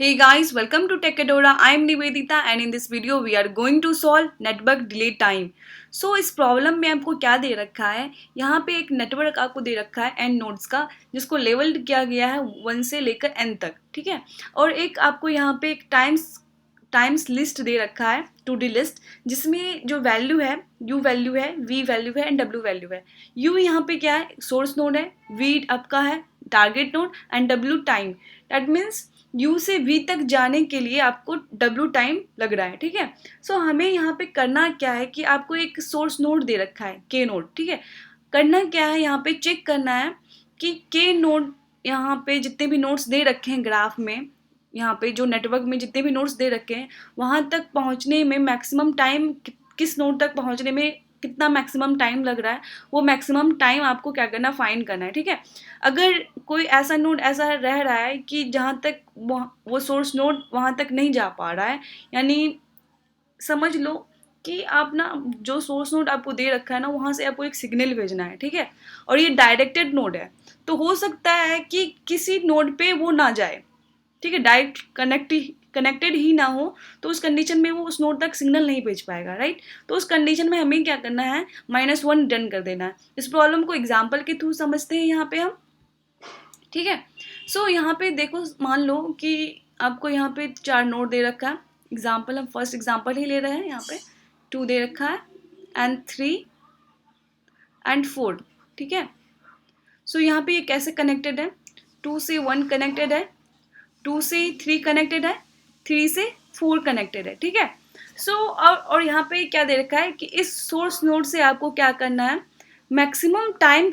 Hey guys, welcome to Techadora. I am Nivedita and in this video we are going to solve network delay time. So इस problem में आपको क्या दे रखा है, यहाँ पे एक नेटवर्क आपको दे रखा है n नोड्स का जिसको लेवल किया गया है 1 से लेकर n तक, ठीक है। और एक आपको यहाँ पे एक टाइम्स लिस्ट दे रखा है, टू डी लिस्ट, जिसमें जो वैल्यू है u वैल्यू है, v वैल्यू है एंड w वैल्यू है। u यहाँ पे क्या है, सोर्स नोड है, v आपका है target node and w time. That means U से V तक जाने के लिए आपको W टाइम लग रहा है, ठीक है। सो हमें यहाँ पे करना क्या है कि आपको एक सोर्स नोड दे रखा है K नोड, ठीक है। करना क्या है, यहाँ पे चेक करना है कि K नोड, यहाँ पे जितने भी नोड्स दे रखे हैं ग्राफ में, यहाँ पे जो नेटवर्क में जितने भी नोड्स दे रखे हैं वहाँ तक पहुँचने में मैक्सिमम टाइम, किस नोड तक पहुँचने में कितना मैक्सिमम टाइम लग रहा है, वो मैक्सिमम टाइम आपको क्या करना, फाइंड करना है, ठीक है। अगर कोई ऐसा नोड ऐसा रह रहा है कि जहाँ तक वो सोर्स नोड वहाँ तक नहीं जा पा रहा है, यानी समझ लो कि आप ना जो सोर्स नोड आपको दे रखा है ना वहाँ से आपको एक सिग्नल भेजना है, ठीक है। और ये डायरेक्टेड नोड है, तो हो सकता है कि किसी नोड पे वो ना जाए, ठीक है, डायरेक्ट कनेक्टेड ही ना हो, तो उस कंडीशन में वो उस नोड तक सिग्नल नहीं भेज पाएगा, राइट। तो उस कंडीशन में हमें क्या करना है, -1 डन कर देना है। इस प्रॉब्लम को एग्जाम्पल के थ्रू समझते हैं यहाँ पे हम, ठीक है। सो यहाँ पे देखो, मान लो कि आपको यहाँ पे 4 नोड दे रखा है। एग्जाम्पल, हम फर्स्ट एग्जाम्पल ही ले रहे हैं। यहाँ पे 2 दे रखा है एंड 3 एंड 4, ठीक है। सो यहाँ पे ये कैसे कनेक्टेड है, 2 से 1 कनेक्टेड है, 2 से 3 कनेक्टेड है, 3 से 4 कनेक्टेड है, ठीक है। सो और यहाँ पे क्या दे रखा है कि इस सोर्स नोड से आपको क्या करना है, मैक्सिमम टाइम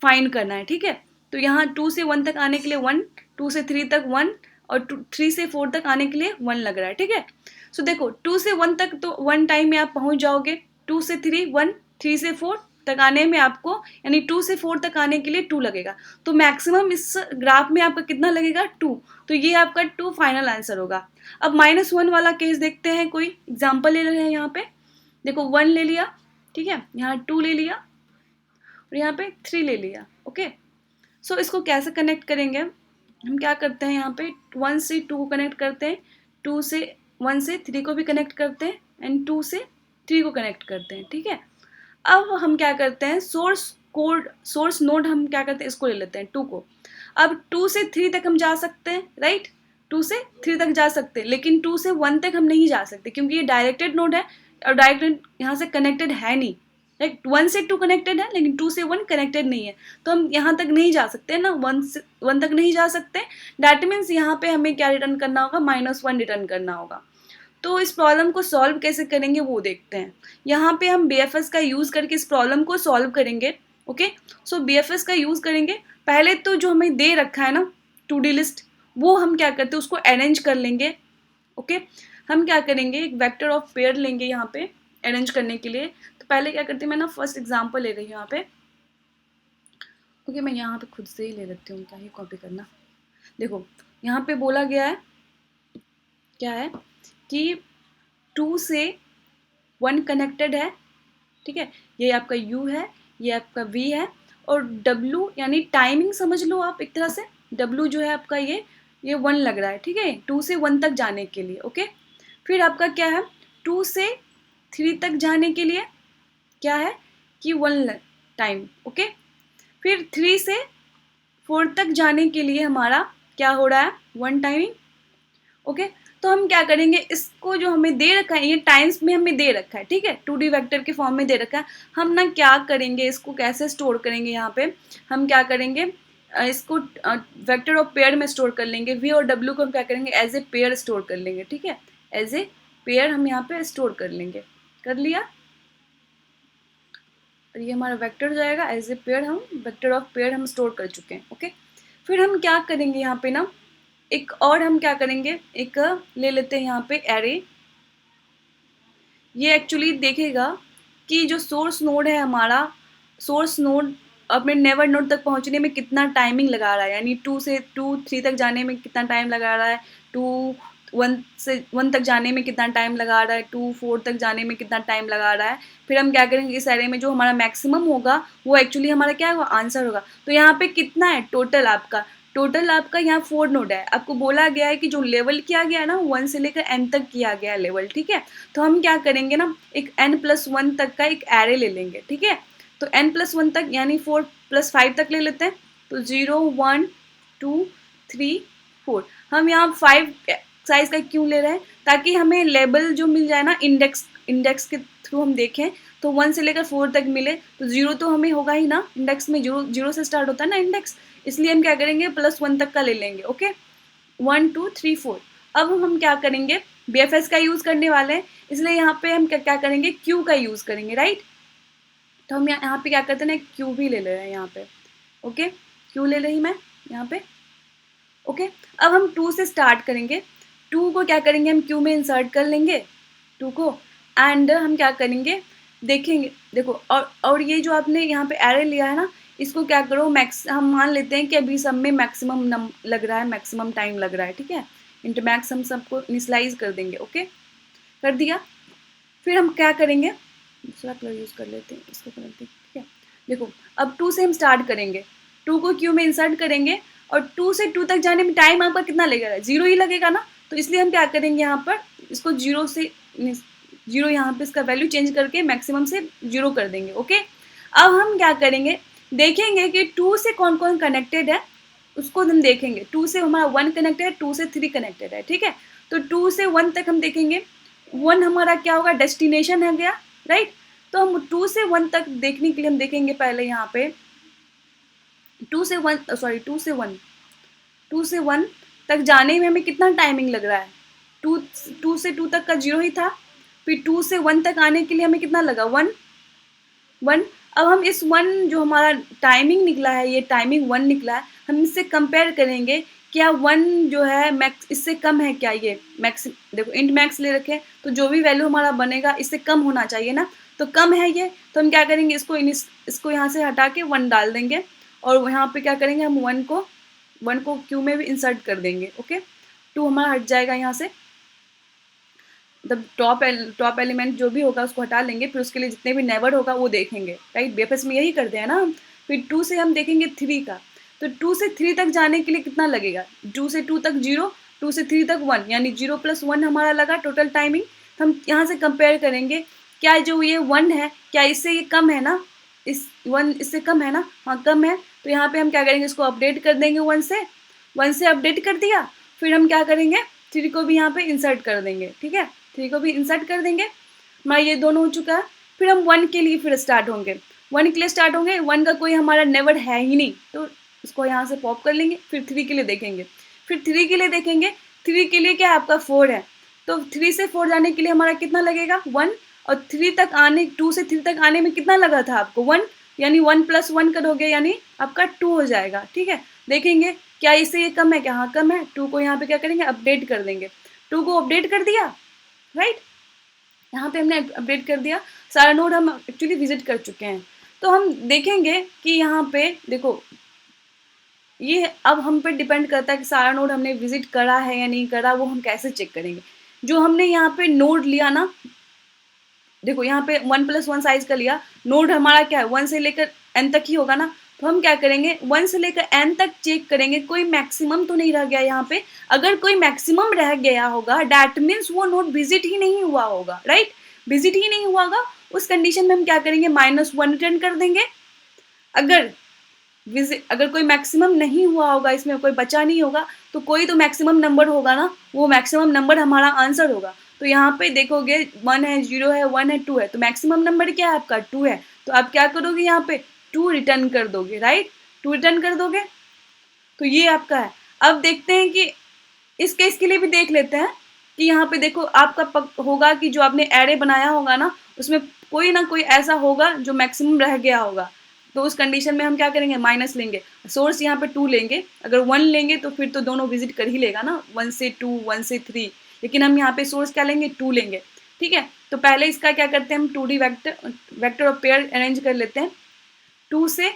फाइंड करना है, ठीक है। तो यहाँ 2 से 1 तक आने के लिए 1, 2 से 3 तक 1 और 3 से 4 तक आने के लिए 1 लग रहा है, ठीक है। सो देखो 2 से 1 तक तो 1 टाइम में आप पहुंच जाओगे, 2 से 3 1, 3 से 4 तक आने में आपको, यानी 2 से 4 तक आने के लिए 2 लगेगा। तो मैक्सिमम इस ग्राफ में आपका कितना लगेगा, 2। तो ये आपका 2 फाइनल आंसर होगा। अब -1 वाला केस देखते हैं, कोई एग्जाम्पल ले रहे हैं। यहाँ पे देखो 1 ले लिया, ठीक है, यहाँ 2 ले लिया और यहाँ पे 3 ले लिया, ओके। सो इसको कैसे कनेक्ट करेंगे, हम क्या करते हैं, यहाँ पे 1 से 2 को कनेक्ट करते हैं, 1 से 3 को भी कनेक्ट करते हैं एंड 2 से 3 को कनेक्ट करते हैं, ठीक है। अब हम क्या करते हैं, सोर्स नोड हम क्या करते हैं, इसको ले लेते हैं 2 को। अब 2 से 3 तक हम जा सकते हैं, राइट, 2 से 3 तक जा सकते हैं, लेकिन 2 से 1 तक हम नहीं जा सकते क्योंकि ये डायरेक्टेड नोड है और डायरेक्टेड यहाँ से कनेक्टेड है नहीं, लाइक 1 से 2 कनेक्टेड है लेकिन 2 से 1 कनेक्टेड नहीं है। तो हम यहाँ तक नहीं जा सकते ना, 1 तक नहीं जा सकते। दैट मीन्स यहाँ पे हमें क्या रिटर्न करना होगा, -1 रिटर्न करना होगा। तो इस प्रॉब्लम को सॉल्व कैसे करेंगे वो देखते हैं। यहाँ पे हम BFS का यूज़ करके इस प्रॉब्लम को सॉल्व करेंगे, ओके। सो BFS का यूज़ करेंगे। पहले तो जो हमें दे रखा है ना टू डी लिस्ट, वो हम क्या करते हैं, उसको अरेंज कर लेंगे, ओके। हम क्या करेंगे, एक वेक्टर ऑफ पेयर लेंगे यहाँ पे अरेंज करने के लिए। तो पहले क्या करते हैं, मैं ना फर्स्ट एग्जाम्पल ले रही हूँ यहाँ पे, ओके। मैं यहाँ पे खुद से ही ले लेती हूँ, क्या ही कॉपी करना। देखो यहाँ पे बोला गया है, क्या है कि 2 से 1 कनेक्टेड है, ठीक है। ये आपका U है, ये आपका V है और W यानी टाइमिंग समझ लो आप एक तरह से। W जो है आपका ये 1 लग रहा है, ठीक है, 2 से 1 तक जाने के लिए, ओके। फिर आपका क्या है, 2 से 3 तक जाने के लिए क्या है कि 1 टाइम, ओके। फिर 3 से 4 तक जाने के लिए हमारा क्या हो रहा है, 1 टाइमिंग, ओके। तो हम क्या करेंगे, इसको जो हमें दे रखा है, ये टाइम्स में हमें दे रखा है, ठीक है, 2D वेक्टर के फॉर्म में दे रखा है। हम ना क्या करेंगे, इसको कैसे स्टोर करेंगे, यहाँ पे हम क्या करेंगे, इसको वेक्टर ऑफ पेयर में स्टोर कर लेंगे। V और W को हम क्या करेंगे, एज ए पेयर स्टोर कर लेंगे, ठीक है, एज ए पेयर हम यहाँ पे स्टोर कर लेंगे। कर लिया, और ये हमारा वेक्टर जाएगा एज ए पेयर, हम वेक्टर ऑफ पेयर हम स्टोर कर चुके हैं, ओके। फिर हम क्या करेंगे, यहाँ पे ना एक और हम क्या करेंगे, एक ले लेते हैं यहाँ पे एरे। ये एक्चुअली देखेगा कि जो सोर्स नोड है हमारा, सोर्स नोड अपने नेवर नोड तक पहुंचने में कितना टाइमिंग लगा रहा है, यानी 2 से 3 तक जाने में कितना टाइम लगा रहा है, 2 1 से 1 तक जाने में कितना टाइम लगा रहा है, 2 4 तक जाने में कितना टाइम लगा रहा है। फिर हम क्या करेंगे, इस एरे में जो हमारा मैक्सिमम होगा वो एक्चुअली हमारा क्या होगा, आंसर होगा। तो यहाँ पे कितना है टोटल आपका, टोटल आपका यहाँ 4 नोड है। आपको बोला गया है कि जो लेवल किया गया है ना 1 से लेकर n तक किया गया है लेवल, ठीक है। तो हम क्या करेंगे ना, एक n+1 तक का एक एरे ले लेंगे, ठीक है। तो n+1 तक यानी 4+5 तक ले लेते हैं। तो 0 1 2 3 4। हम यहाँ 5 साइज का क्यों ले रहे हैं, ताकि हमें लेबल जो मिल जाए ना इंडेक्स के थ्रू हम देखें तो 1 से लेकर 4 तक मिले। तो 0 तो हमें होगा ही ना, इंडेक्स में 0 से स्टार्ट होता है ना इंडेक्स, इसलिए हम क्या करेंगे +1 तक का ले लेंगे। ओके, 1 2 3 4। अब हम क्या करेंगे, BFS का यूज़ करने वाले हैं, इसलिए यहाँ पे हम क्या करेंगे, क्यू का यूज़ करेंगे, राइट। तो हम यहाँ पे क्या करते हैं ना, क्यू भी ले ले रहे हैं यहाँ पे। ओके, क्यू ले रही मैं यहाँ पे। ओके, अब हम 2 से स्टार्ट करेंगे। 2 को क्या करेंगे, हम क्यू में इंसर्ट कर लेंगे 2 को, एंड हम क्या करेंगे, देखेंगे। देखो, और ये जो आपने यहाँ पे एरे लिया है ना, इसको क्या करो, हम मान लेते हैं कि अभी सब में मैक्सिमम लग रहा है, मैक्सिमम टाइम लग रहा है, ठीक है। इंटू मैक्स हम सबको इनिशलाइज कर देंगे। ओके, कर दिया। फिर हम क्या करेंगे, दूसरा कलर यूज़ कर लेते हैं, इसको कर लेते हैं, ठीक है। देखो, अब 2 से हम स्टार्ट करेंगे, 2 को क्यू में इंसर्ट करेंगे, और 2 से 2 तक जाने में टाइम आपका कितना लगेगा, 0 ही लगेगा ना। तो इसलिए हम क्या करेंगे, यहाँ पर इसको 0 से 0 यहाँ पे इसका वैल्यू चेंज करके मैक्सिमम से 0 कर देंगे। ओके, अब हम क्या करेंगे, देखेंगे कि 2 से कौन कौन कनेक्टेड है, उसको हम देखेंगे। 2 से हमारा 1 कनेक्टेड है, 2 से 3 कनेक्टेड है, ठीक है। तो 2 से 1 तक हम देखेंगे, 1 हमारा क्या होगा, डेस्टिनेशन है गया, राइट। तो हम 2 से 1 तक देखने के लिए हम देखेंगे पहले यहाँ पे 2 से 1 तक जाने में हमें कितना टाइमिंग लग रहा है। 2 से 2 तक का 0 ही था, फिर 2 से 1 तक आने के लिए हमें कितना लगा, 1। अब हम इस 1 जो हमारा टाइमिंग निकला है, ये टाइमिंग 1 निकला है, हम इससे कंपेयर करेंगे, क्या 1 जो है मैक्स इससे कम है क्या, ये मैक्स। देखो, इंट मैक्स ले रखे, तो जो भी वैल्यू हमारा बनेगा इससे कम होना चाहिए ना, तो कम है ये, तो हम क्या करेंगे, इसको यहाँ से हटा के 1 डाल देंगे, और यहाँ पे क्या करेंगे, हम 1 को क्यू में भी इंसर्ट कर देंगे। ओके, 2 हमारा हट जाएगा यहाँ से, मतलब टॉप एलिमेंट जो भी होगा उसको हटा लेंगे, फिर उसके लिए जितने भी नेबर होगा वो देखेंगे, राइट। BFS में यही करते हैं ना हम। फिर 2 से हम देखेंगे 3 का, तो 2 से 3 तक जाने के लिए कितना लगेगा, 2 से 2 तक 0, 2 से 3 तक 1, यानी 0 + 1 हमारा लगा टोटल टाइमिंग। हम यहाँ से कंपेयर करेंगे, क्या जो ये 1 है, क्या इससे ये कम है ना, इस 1 इससे कम है ना, हाँ कम है। तो यहाँ पे हम क्या करेंगे, इसको अपडेट कर देंगे, 1 से अपडेट कर दिया। फिर हम क्या करेंगे, 3 को भी यहाँ पे इंसर्ट कर देंगे, ठीक है। 3 को भी इंसर्ट कर देंगे, हमारा ये दोनों हो चुका है। फिर हम 1 के लिए फिर स्टार्ट होंगे, 1 के लिए स्टार्ट होंगे, 1 का कोई हमारा नेवर है ही नहीं, तो इसको यहाँ से पॉप कर लेंगे। फिर 3 के लिए देखेंगे, फिर 3 के लिए देखेंगे, 3 के लिए क्या है आपका 4 है, तो 3 से 4 जाने के लिए हमारा कितना लगेगा, 1। और 3 तक आने, 2 से 3 तक आने में कितना लगा था आपको, 1, यानी 1 + 1 करोगे यानी आपका 2 हो जाएगा, ठीक है। देखेंगे क्या इससे ये कम है क्या, हाँ कम है। 2 को यहाँ पे क्या करेंगे, अपडेट कर देंगे। 2 को अपडेट कर दिया, राइट। यहाँ पे हमने अपडेट कर दिया, सारा नोड हम एक्चुअली विजिट कर चुके हैं। तो हम देखेंगे कि यहाँ पे देखो, ये अब हम पे डिपेंड करता है कि सारा नोड हमने विजिट करा है या नहीं करा, वो हम कैसे चेक करेंगे। जो हमने यहाँ पे नोड लिया ना, देखो यहाँ पे 1 + 1 साइज का लिया, नोड हमारा क्या है 1 से लेकर n तक ही होगा ना। तो हम क्या करेंगे, 1 से लेकर n तक चेक करेंगे, कोई मैक्सिमम तो नहीं रह गया यहाँ पे। अगर कोई मैक्सिमम रह गया होगा, डैट मीन्स वो नोड विजिट ही नहीं हुआ होगा, राइट। विजिट ही नहीं हुआ होगा, उस कंडीशन में हम क्या करेंगे, -1 रिटर्न कर देंगे। अगर कोई मैक्सिमम नहीं हुआ होगा, इसमें कोई बचा नहीं होगा, तो कोई तो मैक्सिमम नंबर होगा ना, वो मैक्सिमम नंबर हमारा आंसर होगा। तो यहाँ पे देखोगे 1 है, 0 है, 1 है, 2 है, तो मैक्सिमम नंबर क्या है आपका, 2 है। तो आप क्या करोगे, यहाँ पे 2 रिटर्न कर दोगे, राइट, 2 रिटर्न कर दोगे। तो ये आपका है। अब देखते हैं कि इस केस के लिए भी देख लेते हैं कि यहाँ पे देखो आपका होगा कि जो आपने एरे बनाया होगा ना, उसमें कोई ना कोई ऐसा होगा जो मैक्सिमम रह गया होगा। तो उस कंडीशन में हम क्या करेंगे, माइनस लेंगे। सोर्स यहाँ पे 2 लेंगे, अगर 1 लेंगे तो फिर तो दोनों विजिट कर ही लेगा ना, 1 से 2, 1 से 3। लेकिन हम यहाँ पे सोर्स क्या लेंगे, 2 लेंगे, ठीक है। तो पहले इसका क्या करते हैं, हम 2D वेक्टर और पेयर अरेंज कर लेते हैं। 2 से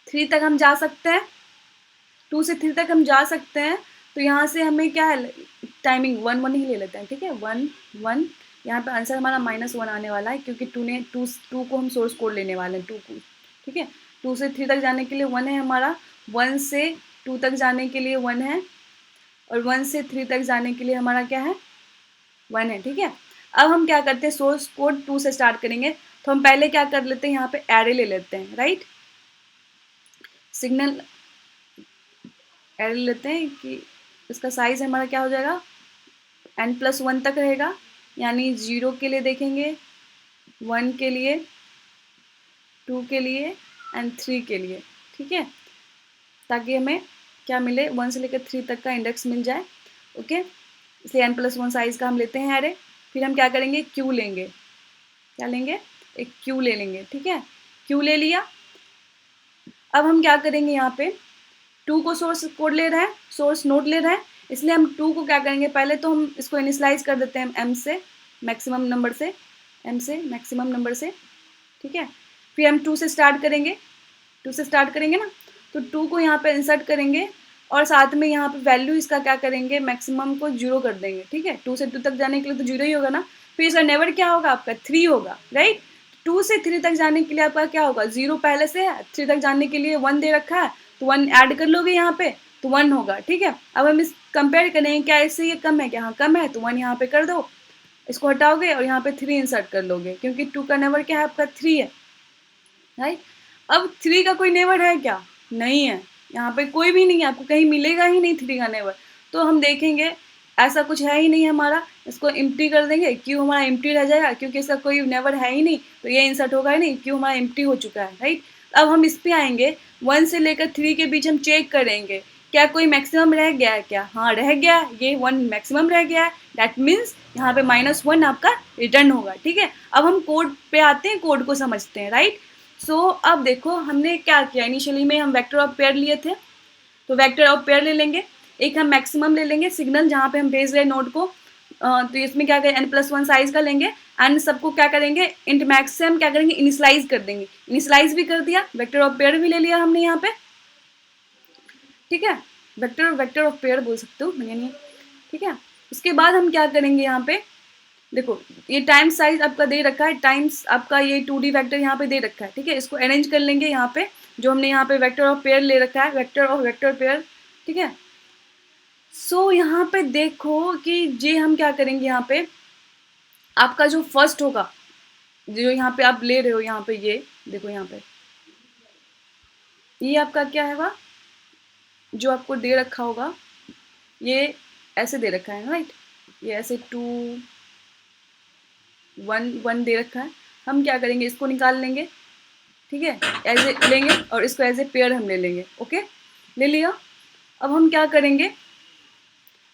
3 तक हम जा सकते हैं, 2 से 3 तक हम जा सकते हैं। तो यहाँ से हमें क्या है, टाइमिंग 1 1 ही ले लेते हैं, ठीक है, 1 1। यहाँ पे आंसर हमारा -1 आने वाला है, क्योंकि 2 को हम सोर्स कोड लेने वाले हैं, 2 को, ठीक है। 2 से 3 तक जाने के लिए 1 है हमारा, 1 से 2 तक जाने के लिए 1 है, और 1 से 3 तक जाने के लिए हमारा क्या है, 1 है, ठीक है। अब हम क्या करते हैं, सोर्स कोड 2 से स्टार्ट करेंगे, तो हम पहले क्या कर लेते हैं, यहाँ पे एरे ले लेते हैं, राइट। सिग्नल एरे लेते हैं कि इसका साइज हमारा क्या हो जाएगा, n+1 तक रहेगा, यानी 0 के लिए देखेंगे, 1 के लिए, 2 के लिए एंड 3 के लिए, ठीक है, ताकि हमें क्या मिले, 1 से लेकर 3 तक का इंडेक्स मिल जाए, ओके। इसलिए n+1 साइज़ का हम लेते हैं एरे। फिर हम क्या करेंगे, क्यू लेंगे, क्या लेंगे, एक क्यू ले लेंगे, ठीक है। क्यू ले लिया। अब हम क्या करेंगे, यहाँ पे 2 को सोर्स कोड ले रहा है, सोर्स नोड ले रहा है, इसलिए हम 2 को क्या करेंगे, पहले तो हम इसको इनिशियलाइज कर देते हैं m से, मैक्सिमम नंबर से, m से मैक्सिमम नंबर से, ठीक है। फिर हम 2 से स्टार्ट करेंगे, 2 से स्टार्ट करेंगे ना, तो 2 को यहाँ पे इंसर्ट करेंगे, और साथ में यहाँ पे वैल्यू इसका क्या करेंगे, मैक्सिमम को 0 कर देंगे, ठीक है। 2 से 2 तक जाने के लिए तो 0 ही होगा ना। फिर इसका नेवर क्या होगा, आपका 3 होगा, राइट। 2 से 3 तक जाने के लिए आपका क्या होगा, 0 पहले से है, 3 तक जाने के लिए 1 दे रखा है, तो 1 ऐड कर लोगे यहाँ पे, तो 1 होगा, ठीक है। अब हम इस कंपेयर करेंगे, क्या इससे ये कम है क्या, हाँ कम है, तो 1 यहाँ पे कर दो, इसको हटाओगे और यहाँ पे 3 इंसर्ट कर लोगे, क्योंकि 2 का नेवर क्या है, आपका 3 है, राइट। अब 3 का कोई नेवर है क्या, नहीं है, यहाँ पे कोई भी नहीं है, आपको कहीं मिलेगा ही नहीं 3 का नेवर। तो हम देखेंगे ऐसा कुछ है ही नहीं हमारा, इसको एम्प्टी कर देंगे, क्यों हमारा एम्प्टी रह जाएगा, क्योंकि इसका कोई नेवर है ही नहीं, तो ये इंसर्ट होगा ही नहीं, क्यों हमारा एम्प्टी हो चुका है, राइट। अब हम इस पे आएंगे, 1 से लेकर 3 के बीच हम चेक करेंगे, क्या कोई मैक्सिमम रह गया है क्या, हाँ रह गया, ये 1 मैक्सिमम रह गया है, दैट मीन्स यहाँ पे -1 आपका रिटर्न होगा, ठीक है। अब हम कोड पे आते हैं, कोड को समझते हैं, राइट। सो अब देखो हमने क्या किया, इनिशियली में हम वेक्टर ऑफ पेयर लिए थे, तो वेक्टर ऑफ पेयर ले लेंगे, एक हम मैक्सिमम ले लेंगे सिग्नल जहाँ पे हम भेज रहे हैं नोड को, तो इसमें क्या करें, n+1 साइज का लेंगे, एंड सबको क्या करेंगे, इंट मैक्स से हम क्या करेंगे, इनिशियलाइज कर देंगे, इनिशियलाइज भी कर दिया, वेक्टर ऑफ पेयर भी ले लिया हमने यहाँ पे, ठीक है। वेक्टर ऑफ पेयर बोल सकते हो, यानी ठीक है। उसके बाद हम क्या करेंगे, यहाँ पे देखो ये टाइम साइज आपका दे रखा है, टाइम्स आपका ये 2D वेक्टर यहाँ पे दे रखा है, ठीक है। इसको अरेंज कर लेंगे यहाँ पे, जो हमने यहाँ पे वेक्टर ऑफ पेयर ले रखा है, वेक्टर ऑफ वेक्टर पेयर, ठीक है। सो यहाँ पे देखो कि ये हम क्या करेंगे, यहाँ पे आपका जो फर्स्ट होगा, जो यहाँ पे आप ले रहे हो, यहाँ पे ये देखो, यहाँ पे ये आपका क्या है, जो आपको दे रखा होगा, ये ऐसे दे रखा है, राइट, ये ऐसे 2 1 1 दे रखा है। हम क्या करेंगे, इसको निकाल लेंगे, ठीक है, एज ए लेंगे, और इसको एज ए पेयर हम ले लेंगे, ओके, ले लिया। अब हम क्या करेंगे,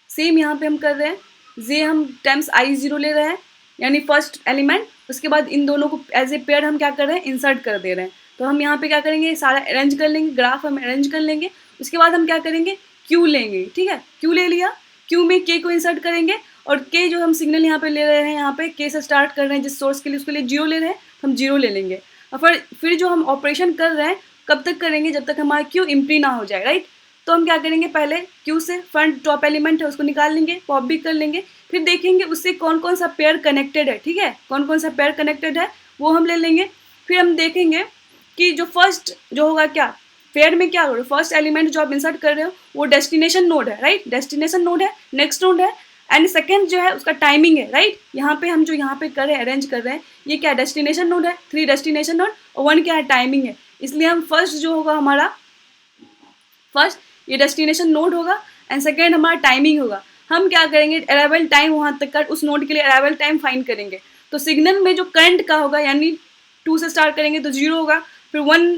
सेम यहाँ पे हम कर रहे हैं, जे हम टाइम्स i0 ले रहे हैं, यानी फर्स्ट एलिमेंट, उसके बाद इन दोनों को एज ए पेयर हम क्या कर रहे हैं, इंसर्ट कर दे रहे हैं। तो हम यहाँ पे क्या करेंगे, सारा अरेंज कर लेंगे, ग्राफ हम अरेंज कर लेंगे, उसके बाद हम क्या करेंगे, क्यू लेंगे, ठीक है। क्यू ले लिया, क्यू में के को इंसर्ट करेंगे, और के जो हम सिग्नल यहाँ पे ले रहे हैं, यहाँ पे के से स्टार्ट कर रहे हैं जिस सोर्स के लिए, उसके लिए 0 ले रहे हैं, तो हम 0 ले लेंगे। और फिर जो हम ऑपरेशन कर रहे हैं कब तक करेंगे, जब तक हमारा क्यू एम्प्टी ना हो जाए, राइट। तो हम क्या करेंगे, पहले क्यू से फ्रंट टॉप एलिमेंट है उसको निकाल लेंगे, पॉप भी कर लेंगे, फिर देखेंगे उससे कौन कौन सा पेयर कनेक्टेड है, ठीक है, कौन कौन सा पेयर कनेक्टेड है वो हम ले लेंगे। फिर हम देखेंगे कि जो फर्स्ट जो होगा, क्या पेयर में क्या होगा, फर्स्ट एलिमेंट जो आप इंसर्ट कर रहे हो वो डेस्टिनेशन नोड है, राइट, डेस्टिनेशन नोड है, नेक्स्ट नोड है, एंड सेकेंड जो है उसका टाइमिंग है, राइट। यहाँ पे हम जो यहाँ पे कर रहे हैं, अरेंज कर रहे हैं, ये क्या डेस्टिनेशन नोड है, 3 डेस्टिनेशन नोड, और 1 क्या है, टाइमिंग है। इसलिए हम फर्स्ट जो होगा हमारा, फर्स्ट ये डेस्टिनेशन नोड होगा, एंड सेकेंड हमारा टाइमिंग होगा। हम क्या करेंगे, अराइवल टाइम वहाँ तक का, उस नोड के लिए अराइवल टाइम फाइंड करेंगे। तो सिग्नल में जो करंट का होगा, यानी 2 से स्टार्ट करेंगे तो 0 होगा, फिर 1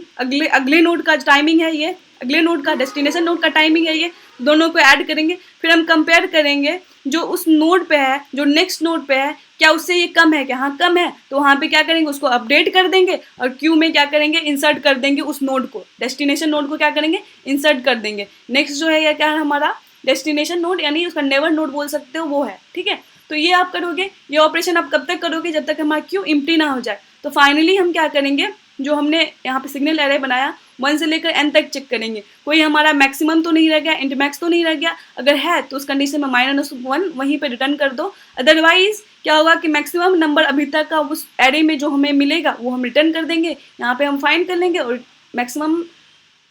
अगले नोड का टाइमिंग है, ये अगले नोड का डेस्टिनेशन नोड का टाइमिंग है, ये दोनों को ऐड करेंगे। फिर हम कंपेयर करेंगे जो उस नोड पे है, जो नेक्स्ट नोड पे है, क्या उससे ये कम है क्या, हाँ कम है, तो वहाँ पे क्या करेंगे, उसको अपडेट कर देंगे, और क्यू में क्या करेंगे, इंसर्ट कर देंगे उस नोड को, डेस्टिनेशन नोड को क्या करेंगे, इंसर्ट कर देंगे। नेक्स्ट जो है, या क्या है हमारा डेस्टिनेशन नोड, यानी उसका नेवर नोड बोल सकते हो, वो है, ठीक है। तो ये आप करोगे, ये ऑपरेशन आप कब तक करोगे, जब तक हमारा क्यू एम्प्टी ना हो जाए। तो फाइनली हम क्या करेंगे, जो हमने यहाँ पे सिग्नल एरे बनाया, 1 से लेकर n तक चेक करेंगे, कोई हमारा मैक्सिमम तो नहीं रह गया, इंट मैक्स तो नहीं रह गया, अगर है तो उस कंडीशन में -1 वहीं पे रिटर्न कर दो। अदरवाइज क्या होगा कि मैक्सिमम नंबर अभी तक का उस एरे में जो हमें मिलेगा वो हम रिटर्न कर देंगे, यहाँ पे हम फाइंड कर लेंगे, और मैक्सिमम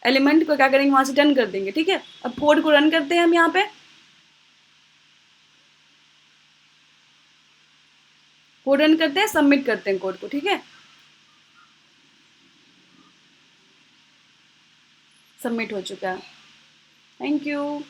एलिमेंट को क्या करेंगे, वहाँ से डन कर देंगे। ठीक है, अब कोड को रन करते हैं हम यहाँ पे। कोड रन करते हैं, सबमिट करते हैं कोड को। ठीक है, सबमिट हो चुका है। Thank you.